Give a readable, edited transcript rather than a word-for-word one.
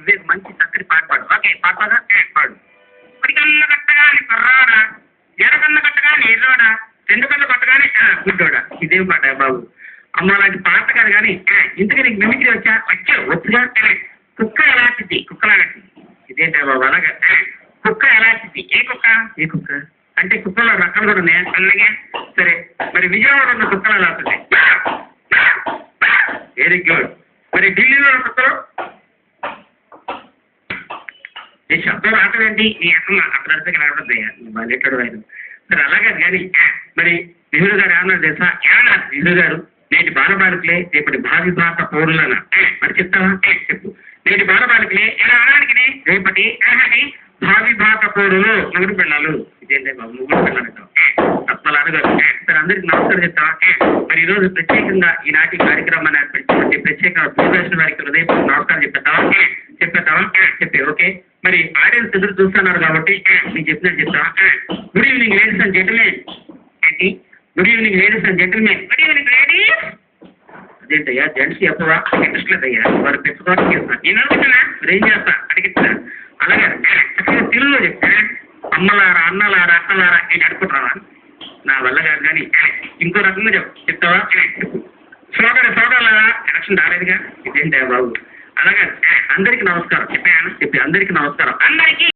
వివేక్ మంచి చక్కటి పాట పాడు. ఓకే పాట పాడు. పాడు. ఇప్పటికన్నా కట్టగానే కర్రాడా, ఎడకన్నా కట్టగానే ఎర్రోడా, రెండు కన్నా కొట్టగానే గుడ్డోడా. ఇదేం పాట బాబు? అమ్మ అలాంటి పాట కాదు కానీ ఇంతకీ నీకు మిమిక్రీ వచ్చుగా. కుక్క ఎలాంటిది? కుక్కలాగంటి. ఇదేంటా బాబు అలాగా? కుక్క ఎలాంటిది? ఏ కుక్క అంటే కుక్కలో రకాలు కూడా ఉన్నాయా? అలాగే సరే, మరి విజయవాడ ఉన్న కుక్కలు ఎలా ఉంటుంది? Very good. మరి ఢిల్లీలో ఉన్న కుక్కలు ఈ శబ్దం రావటమేంటి? నీ అసలు అక్కడ అర్థం రావడద్దయ్యా, బాగా ఆయన. సరే అలాగే కానీ మరి నెహ్రూ గారు ఏమన్నా తెలుసా? ఏమన్నా నెహ్రూ గారు నేటి బాలబాలికలే రేపటి భావి భారత పౌరులన మరి చెప్తావా? చెప్పు. నేటి బాలబాలికలే ఎలా అనడానికి రేపటి భావి భారత పౌరులు మొగుడు పిల్లలు. ఇదేంటే బాబు మొగుడు పిల్లలు తప్పలా అనగారు. సరే అందరికి నమస్కారం చెప్తావా? మరి ఈ రోజు ప్రత్యేకంగా ఈనాటి కార్యక్రమాన్ని ఏర్పరిచినటువంటి ప్రత్యేక దూరదర్శన్ వారికి హృదయ నమస్కారం చెప్పేస్తావా? చెప్పే ఓకే. మరి ఆడియన్స్ ఎదురు చూస్తున్నారు కాబట్టి మీకు చెప్పినట్టు చెప్తావా? Good evening ladies and gentlemen. ఏంటి good evening ladies and gentlemen? Good evening ladies. అదేంటయ్యా జెంట్స్ చెప్పవా? ఇంట్రెస్ట్ లేదయ్యా, వారు పెట్టుకోవడం చేస్తా. నేను అనుకుంటున్నా మరి ఏం చేస్తా అడిగిస్తా. అలాగే తెలుగులో చెప్తా. అమ్మలారా అన్నలారా అక్కలారా నేను అడుగుతున్నావా? నా వల్ల కాదు కానీ ఇంకో రకంగా చెప్తావా? చెప్పు. సోదరులారా ఎలక్షన్ రాలేదుగా. ఇదేంటయ్యా బాబు? అలాగే అందరికీ నమస్కారం చెప్పాను. చెప్పి అందరికీ నమస్కారం. అందరికీ